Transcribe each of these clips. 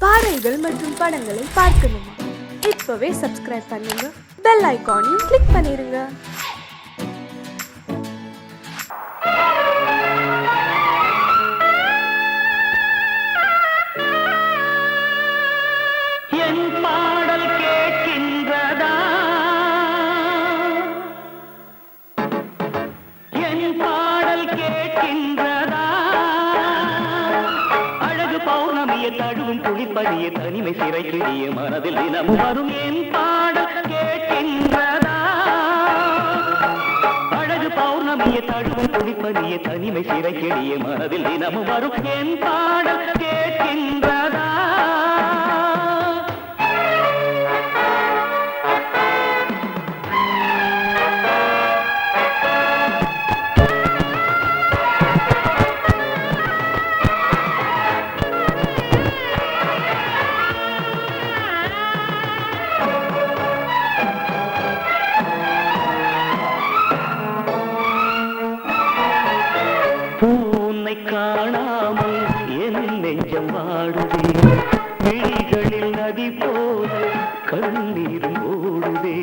பாடல்கள் மற்றும் படங்களை பார்க்கணுமா? இப்பவே சப்ஸ்கிரைப் பண்ணுங்க, பெல் ஐகானையும் கிளிக் பண்ணிருங்க. என் பாடல் கேட்கின்றதா? என் பாடல் கேட்கின்றதா? அழகு பௌர்ணமியை தழுவும் குளிப்படிய தனிமை சிறைக்கிடிய மனதில் தினமும் வரும் என் பாடல் கேட்கின்றதா? அழகு பௌர்ணமியை தழுவும் குளிப்படிய தனிமை சிறைக்கிடிய மனதில் தினமும் வரும் என் பாடல் கேட்கின்றதா? பூனை காணாமல் என் நெஞ்சம் வாடுதே, விழிகளில் நதி போல கண்ணீரும் ஓடுதே.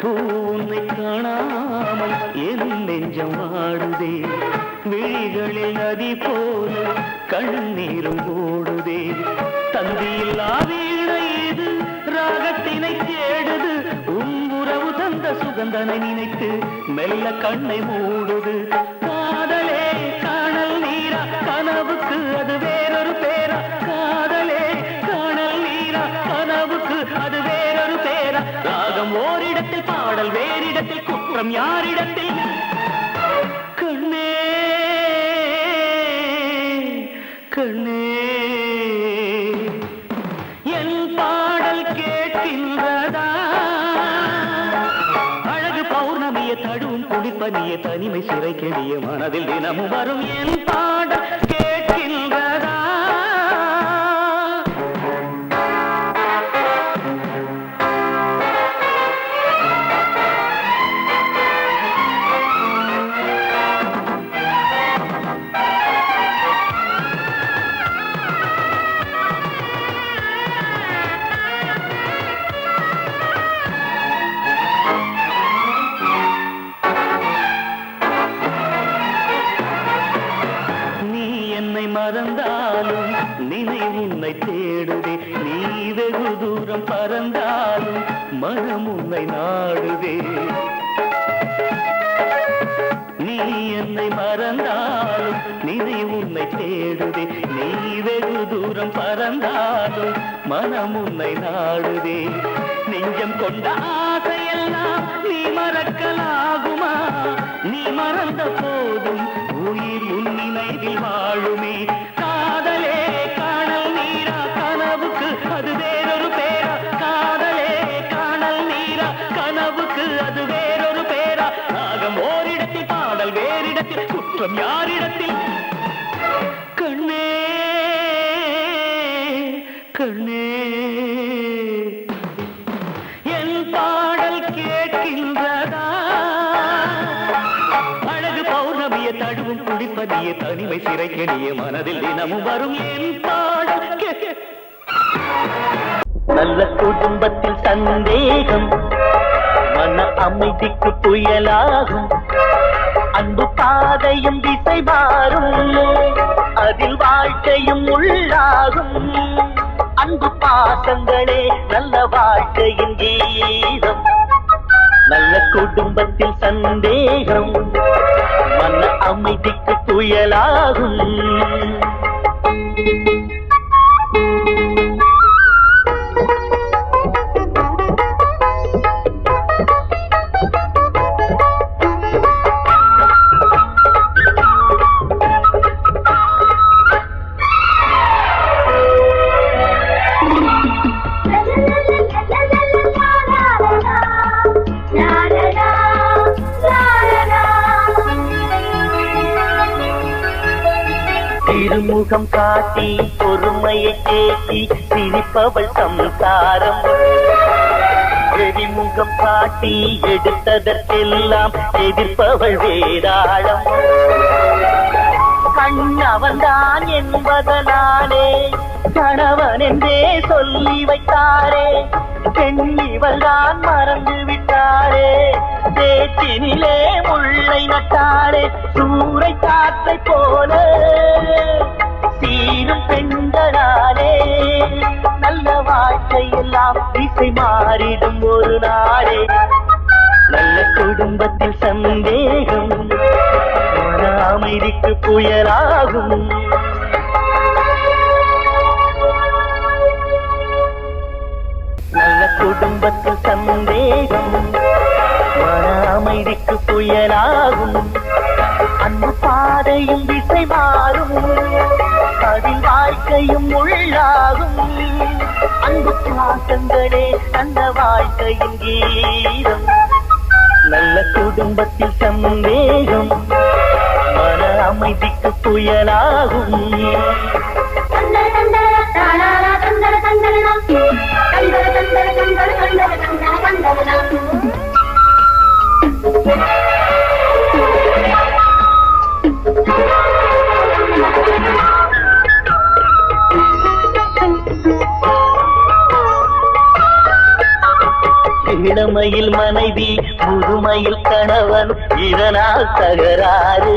பூனை காணாமல் என் நெஞ்சம் வாடுதே, விழிகளில் நதி போல கண்ணீரும் ஓடுதே. தந்தியில்லா வீணை இது ராகத்தினை தேடுது, உறவு தந்த சுகந்தனை நினைத்து மெல்ல கண்ணை மூடுது. காதலே காணல் நீரா, கனவுக்கு அது வேறொரு பேரா. காதலே காணல் நீரா, கனவுக்கு அது வேறொரு பேரா. ராகம் ஓரிடத்தில், பாடல் வேறிடத்தில், குற்றம் யாரிடத்தில்? கண்ணே கண்ணே, என் பாடல் கேட்கின்றதா? தடும் குளிப்பனிய தனிமை சிறை கெடிய மனதில் தினமும் வரும் என் பாடல் கேட்கின்றதா? மறந்தாலும் நினைவு உன்னை தேடுதே, நீ வெகு தூரம் பறந்தாலும் மனம் உன்னை நாடுதே. நீ என்னை மறந்தாலும் நினைவு உன்னை தேடுதே, நீ வெகு தூரம் பறந்தாலும் மனம் உன்னை நாடுதே. நெஞ்சம் கொண்ட ஆசையெல்லாம் நீ மறக்கலாகுமா? நீ மறந்த போதும் உயிர் உன் நினைவில் வாழுமே. காதலே காணல் நீரா, கனவுக்கு அது வேறொரு பேரா. காதலே காணல் நீரா, கனவுக்கு அது வேறொரு பேரா. ராகம் ஓரிடத்தில், பாடல் வேறிடத்தில், குற்றம் யாரிடத்தில்? கண்ணே கண்ணே, என் பாடல் கேட்கின்றதா? அழகு பௌர்ணமியை தழுவும் குளிப்பதிய தனிமை சிறை கெடிய மனதில் தினமும் வரும் என் பாடல். நல்ல குடும்பத்தில் சந்தேகம் மன அமைதிக்கு புயலாகும், அன்பு பாதையும் திசை மாறும், அதில் வாழ்க்கையும் உள்ளாகும். அன்பு பாசங்களே நல்ல வாழ்க்கையின் கீதம். நல்ல குடும்பத்தில் சந்தேகம் மன அமைதிக்கு புயலாகும். திருமுகம் காட்டி பொறுமையை தேக்கி சிரிப்பவள் சம்சாரம். வெறிமுகம் காட்டி எடுத்ததற்கெல்லாம் எதிர்ப்பவள் வேதாளம். கண்ணவன்தான் என்பதனாலே கணவன் என்றே சொல்லி வைத்தாரே. பெண் இவள்தான் மறந்து விட்டாரே, தேற்றினிலே முள்ளை நட்டாரே. சூறை காற்றை போல சீரும் பெண்களாலே நல்ல வாழ்க்கையெல்லாம் திசை மாறிடும் ஒரு நாளே. நல்ல குடும்பத்தில் சந்தேகம் மன அமைதிக்கு புயலாகும். நல்ல குடும்பத்தில் சந்தேகம் மன அமைதிக்கு புயலாகும். அன்பு பாதையும் திசை மாறும், அதில் வாழ்க்கையும் உள்ளாகும். அன்பு பாசங்களே நல்ல வாழ்க்கையின் கீதம். நல்ல குடும்பத்தில் சந்தேகம் மன அமைதிக்கு புயலாகும். இளமையில் மனைவி, முதுமையில் கணவன், இதனால் தகராறு.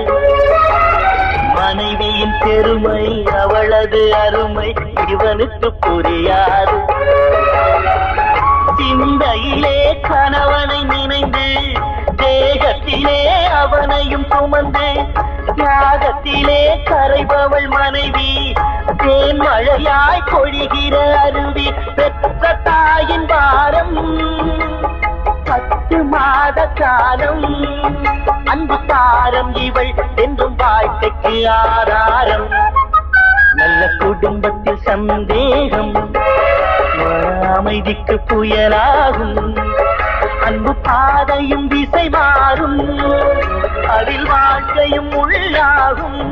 மனைவியின் பெருமை, அவளது அருமை இவனுக்கு புரியாது. சிந்தையிலே கணவனை நினைந்து, தேகத்திலே அவனையும் சுமந்து, தியாகத்திலே கரைபவள் மனைவி, தேன் மழையாய் பொழிகிற அருவி. பெற்ற தாயின் பாரம் 10 மாத காலம், அன்பு தாரம் இவள் என்றும் வாழ்க்கைக்கு ஆதாரம். நல்ல குடும்பத்தில் சந்தேகம் அமைதிக்கு புயலாகும். அன்பு பாதையும் திசை மாறும், அதில் வாழ்க்கையும் உள்ளாகும்.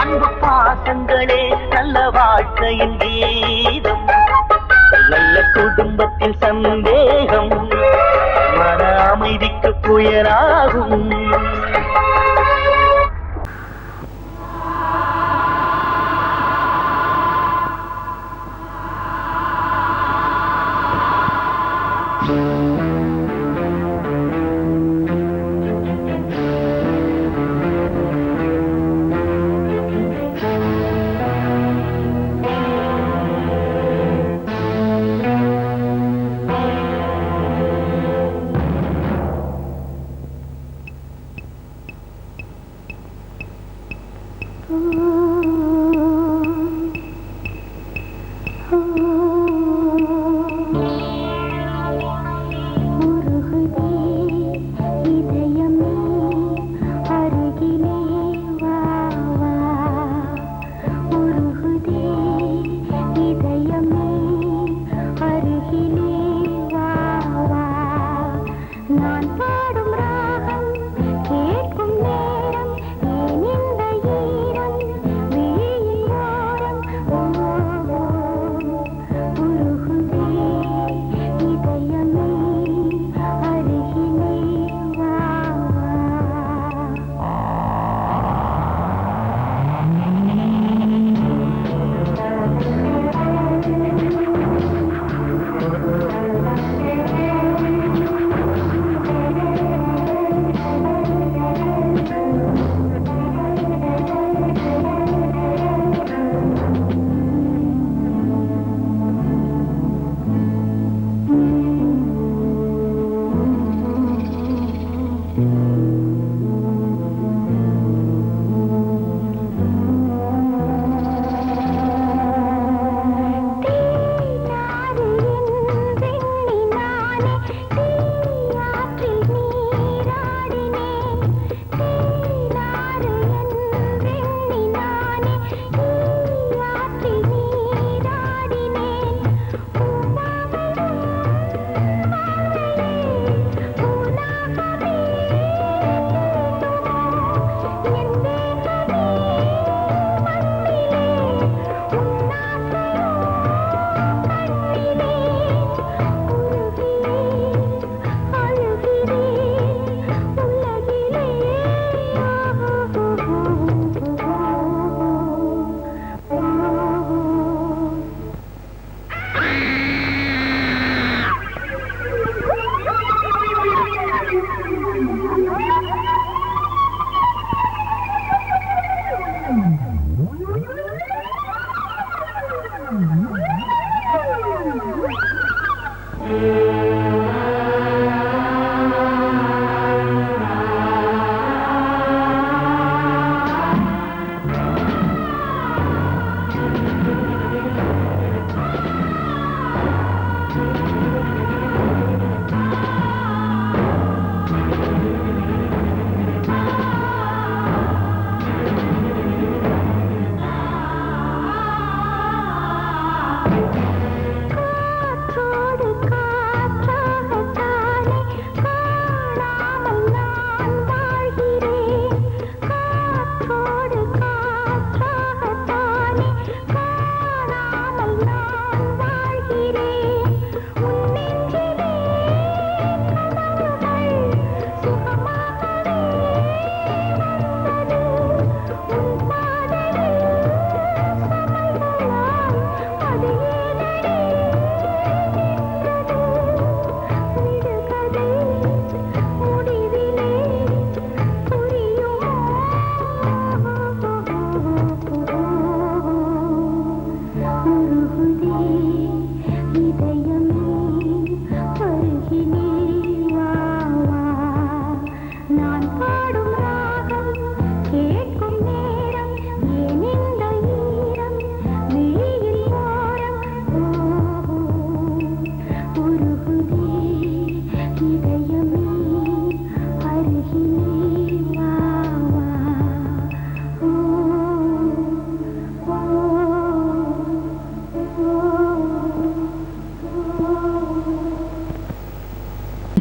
அன்பு பாசங்களே நல்ல வாழ்க்கையின் கீதம். நல்ல குடும்பத்தில் சந்தேகம் மன அமைதிக்கு புயலாகும்.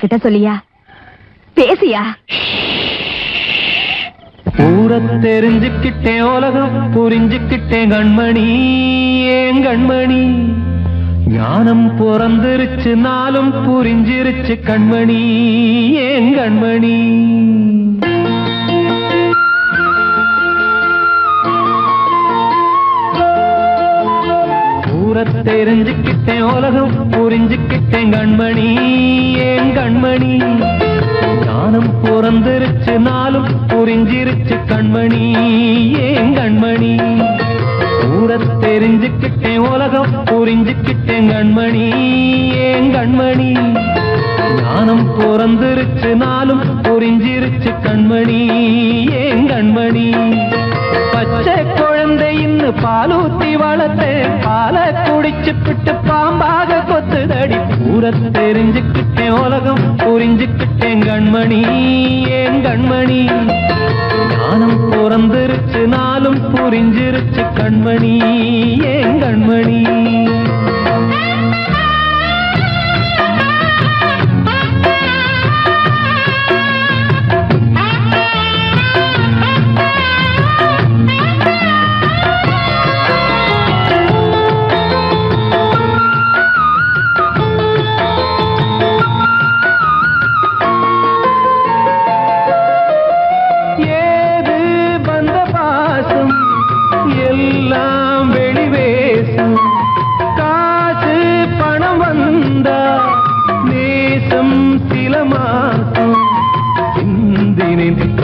என்கிட்ட சொல்லியா? பேசியா? ஊரை தெரிஞ்சுக்கிட்டேன், உலகம் புரிஞ்சுக்கிட்டேன் கண்மணி, ஏன் கண்மணி. ஞானம் பிறந்திருச்சு, நாளும் புரிஞ்சிருச்சு கண்மணி, ஏன் கண்மணி. ஊரை தெரிஞ்சுக்கிட்டேன், உலகம் புரிஞ்சுக்கிட்டேன் கண்மணி, ஏன் கண்மணி. ஞானம் பிறந்திருச்சு, நாளும் புரிஞ்சிருச்சு கண்மணி, ஏன் கண்மணி. ஊரை தெரிஞ்சுக்கிட்டேன், உலகம் புரிஞ்சுக்கிட்டேன் கண்மணி, ஏன் கண்மணி. ஞானம் பிறந்திருச்சு, நாளும் புரிஞ்சிருச்சு கண்மணி, ஏன் கண்மணி. பச்சை குழந்தை இன்னும் பாலூத்தி வளர்த்தேன், பாலை குடிச்சு பிட்டு பாம்பாக கொத்துதடி. ஊரை தெரிஞ்சுக்கிட்டேன், உலகம் புரிஞ்சுக்கிட்டேன் கண்மணி, ஏன் கண்மணி. ஞானம் பிறந்திருச்சு, நாளும் புரிஞ்சிருச்சு கண்மணி, ஏன் கண்மணி.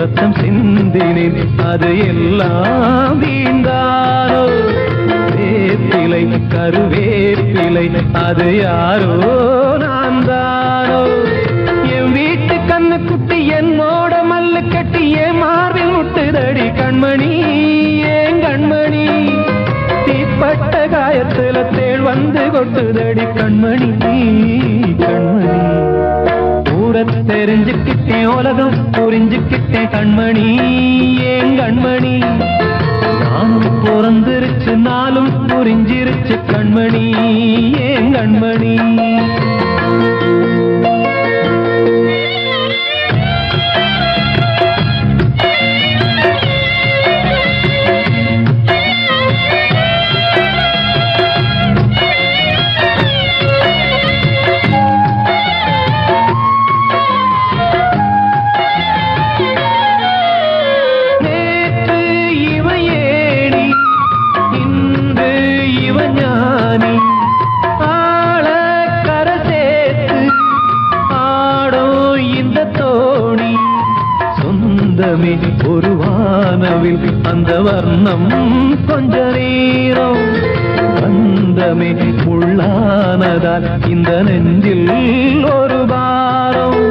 ரத்தம் சிந்தினேன், அது எல்லாம் வீண்டானோ. வேப்பிலை கருவேப்பிலை, அது யாரோ நான் தானோ. என் வீட்டு கண்ணு குட்டி என்னோட மல்லு கட்டி என் மார்பில் முட்டுதடி கண்மணி, ஏன் கண்மணி. தீப்பட்ட காயத்துல தேள் வந்து கொட்டுதடி கண்மணி, கண்மணி. ஊரை தெரிஞ்சுக்கிட்டேன், உலகம் புரிஞ்சுக்கிட்டேன் கண்மணி, ஏன் கண்மணி. ஞானம் பிறந்திருச்சு, நாளும் புரிஞ்சிருச்சு கண்மணி, ஏன் கண்மணி. ஒரு வானவில் அந்த வர்ணம் கொஞ்ச நேரம் வந்தமே உள்ளானதால் இந்த நெஞ்சில் ஒரு பாரம்.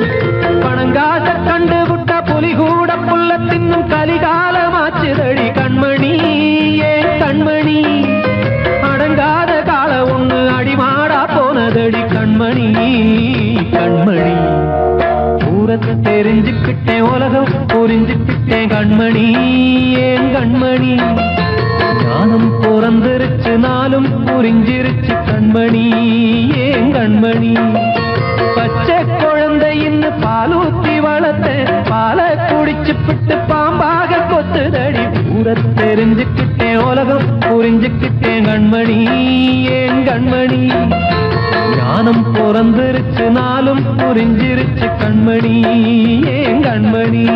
பணங்காச கண்டு விட்ட புலி கூட புல்ல தின்னும் கலிகாலமாச்சுதடி கண்மணி, ஏன் கண்மணி. அடங்காத கால ஒண்ணு அடிமாடா போனதடி கண்மணி, கண்மணி. ஊரை தெரிஞ்சுக்கிட்டேன், உலகம் புரிஞ்சுக்கிட்டேன் கண்மணி, ஏன் கண்மணி. ஞானம் பிறந்திருச்சு, நாளும் புரிஞ்சிருச்சு கண்மணி, ஏன் கண்மணி. பச்சை குழந்தை இன்னும் பாலூத்தி வளர்த்தேன், பாலை குடிச்சு பிட்டு பாம்பாக கொத்துதடி. ஊரை தெரிஞ்சுக்கிட்டேன், உலகம் புரிஞ்சுக்கிட்டேன் கண்மணி, ஏன் கண்மணி. ஞானம் பிறந்திருச்சு, நாளும் புரிஞ்சிருச்சு கண்மணி, ஏன் கண்மணி.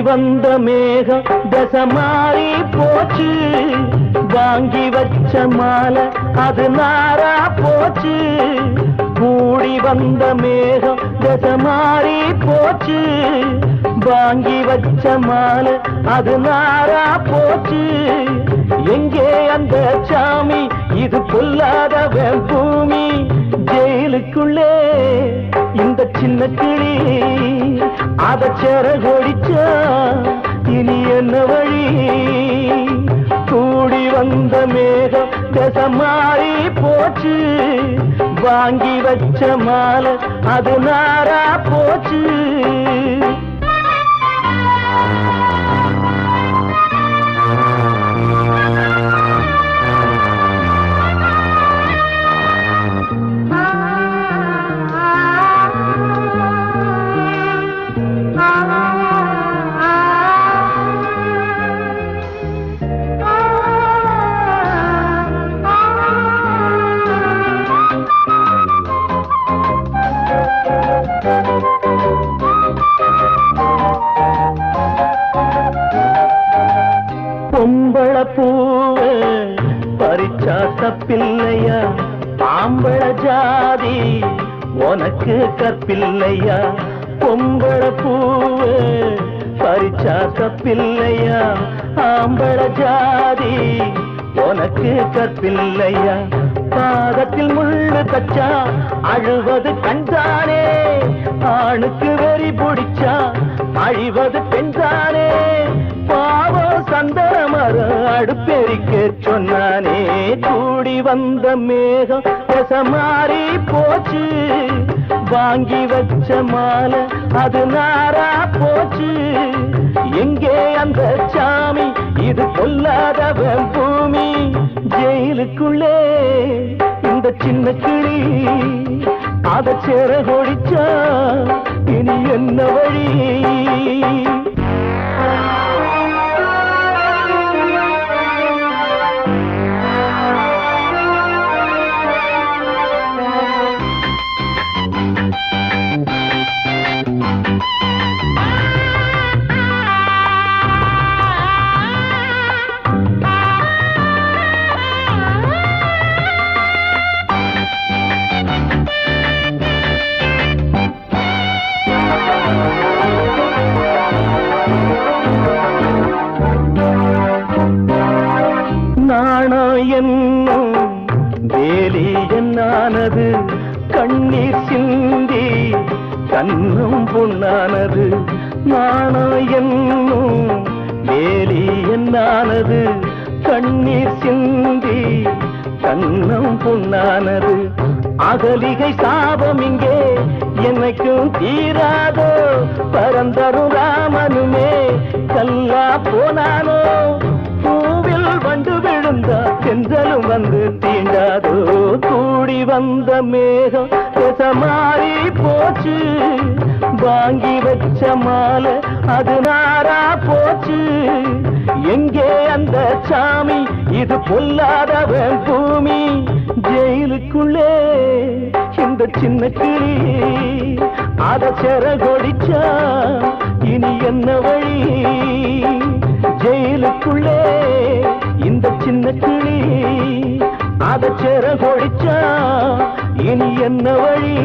வந்த மேகம் தசை மாறி போச்சு, வாங்கி வச்ச மாலை அது நாரா போச்சு. கூடி வந்த மேகம் தசை மாறி போச்சு, வாங்கி வச்ச மாலை அது நாரா போச்சு. எங்கே அந்த சாமி, இது பொல்லாதவன் பூமி. ஜெயிலுக்குள்ளே இந்த சின்ன கிளி அத செரகொடிச்சா இனி என்ன வழி? கூடி வந்த மேகம் தசை மாறி போச்சு, வாங்கி வச்ச மாலை அது நாரா போச்சு. பொம்பள பூவ பறிச்சா தப்பில்லையா, ஆம்பள ஜாதி உனக்கு கற்பில்லையா. பொம்பள பூவ பறிச்சா தப்பில்லையா, ஆம்பள ஜாதி உனக்கு கற்பில்லையா. பாதத்தில் முள்ளு தச்சா அழுவது கண்தானே, ஆணுக்கு வெறி பிடிச்சா அழிவது பெண்தானே. பாவோ சந்தன மரம் அடுப்பெரிக்க சொன்னானே. கூடி வந்த மேகம் தசை மாறி போச்சு, வாங்கி வச்ச மாலை அது நாரா போச்சு. எங்கே அந்த சாமி, இது பொல்லாதவன் பூமி. ஜெயிலுக்குள்ளே இந்த சின்ன கிளி அத செரகொடிச்சா இனி என்ன வழி? நாணம் என்னும் வேலி என்னானது கண்ணீர் சிந்தி கண்ணும் பொன்னானது நாணம் என்னும் வேலி என்னானது கண்ணீர் சிந்தி கண்ணும் பொன்னானது அகலிகை சாபம் இங்கே என்னைக்கும் தீராதோ பரந்தரும் ராமனுமே கல்லா போனானோ பூவில் வண்டு விழுந்தா செஞ்சலும் வந்து தீண்டாதோ கூடி வந்த மேகம் மாறி போச்சு வாங்கி வச்ச மாலை அது நாரா போச்சு எங்கே அந்த சாமி இது பொல்லாதவன் பூமி ஜெயிலுக்குள்ளே இந்த சின்ன கிளி அத செரகொடிச்சா இனி என்ன வழி ஜெயிலுக்குள்ளே இந்த சின்ன கிளி அத செரகொடிச்சா இனி என்ன வழி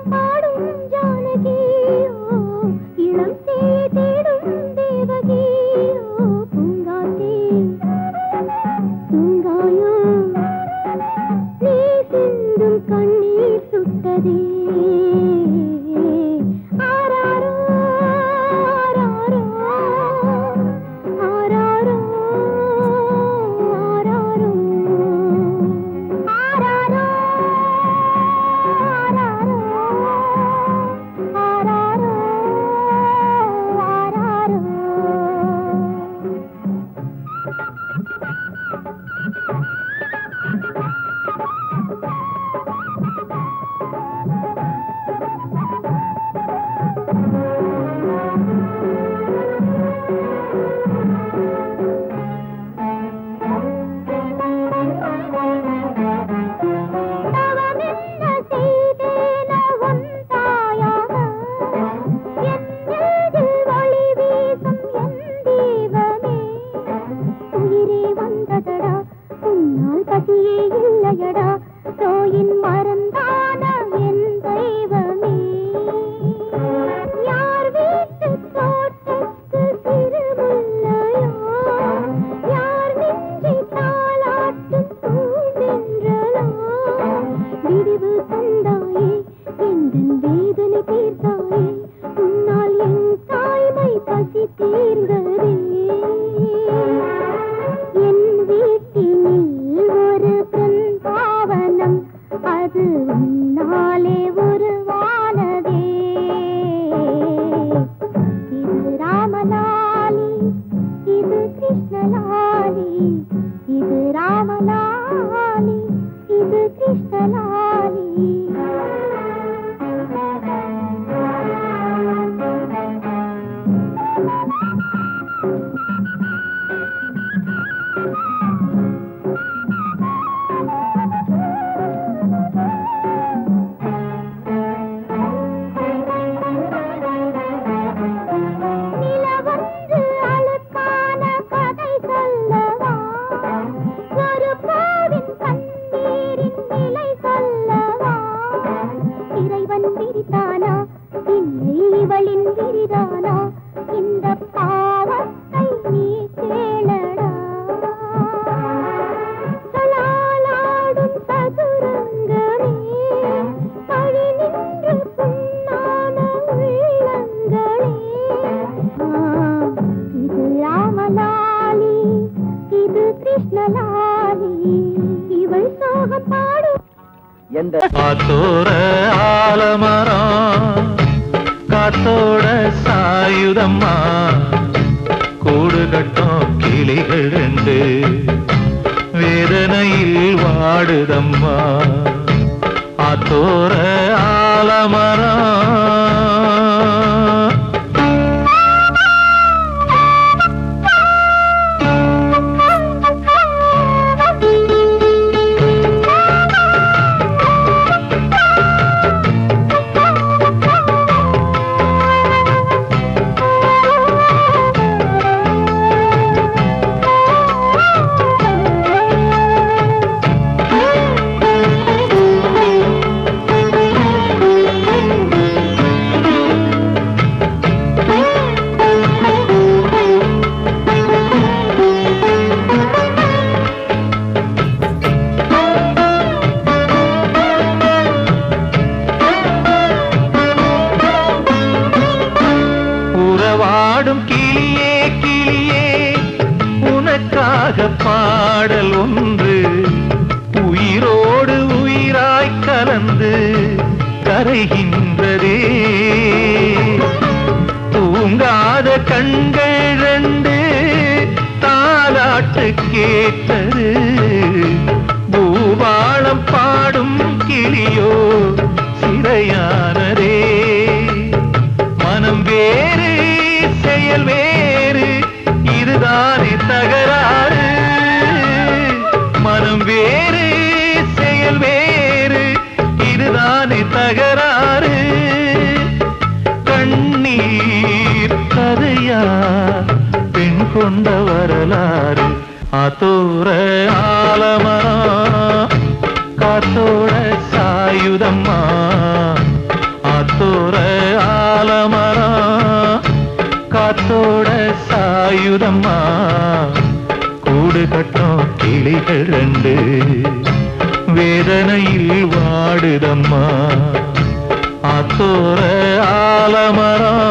சோகம் பாடும் ஜானகி இளம் தேடும் தேவகி பூங்காத்தே தூங்காயோ நீ சிந்தும் கண்ணீர் சுட்டதே ஆராரோ ஆராரோ ஆராரோ ஆராரோ ஆராரோ ஆராரோ ஆராரோ தவமென்ன செய்தேனோ உன் தாயாக என் நெஞ்சில் ஒளி வீசும் என் தெய்வமே உயிரே வந்ததடா உன்னால் பசியே இல்லையடா தோயின் மறந்தான என் தெய்வமே யார் வீட்டு தோட்டத்து சிறுமுல்லையோ யார் நெஞ்சை தாளாட்டும் பூந்தென்றலோ விடிவு தந்தாயே எந்தன் வேதனை தீர்த்தாயே உன்னால் என் தாய்மை பசி தீர்ந்ததே என் வீட்டினில் ஒரு பிருந்தாவனம் அது உன்னாலே உருவானதே இது ராமலாலி இது கிருஷ்ணலாலி இது ராமலாலி இது கிருஷ்ணலாலி நிலவொன்று அழுக்கான கதை சொல்லவா ஒரு பூவின் கண்ணீரின் நிலை சொல்லவா இறைவன் விரித்தானா இல்லை இவளின் விரிதானா இந்த பாவத்தை நீ கேளடா சலாலாடும் சதுரங்கமே பழி நின்று புண்ணான உள்ளங்களே இது ராமலாலி இது கிருஷ்ணலாலி இவள் சோகம் பாடும் காத்தோர ஆலமரம் காத்தோட சாயுதம்மா கூடு கட்டும் கிளிகள் ரெண்டு வேதனையில் வாடுதம்மா ஆத்தோர ஆலமரம் உறவாடும் கிளியே கிளியே உனக்காக பாடல் ஒன்று உயிரோடு உயிராய் கலந்து கரைகின்றதே தூங்காத கண்கள் ரெண்டு தாலாட்டு கேட்டது பூபாளம் பாடும் கிளியோ சிறையானதே மனம் வேறு செயல் வேறு இதுதானே தகராறு மனம் வேறு செயல் வேறு இதுதானே தகராறு கண்ணீர் கதையா பெண் கொண்ட வரலாறு ஆத்தோர ஆலமரம் காத்தோட சாயுதம்மா ஆத்தோர ஆலமரம் காத்தோட சாயுதம்மா கூடு கட்டும் கிளிகள் ரெண்டு வேதனையில் வாடுதம்மா ஆத்தோர ஆலமரம்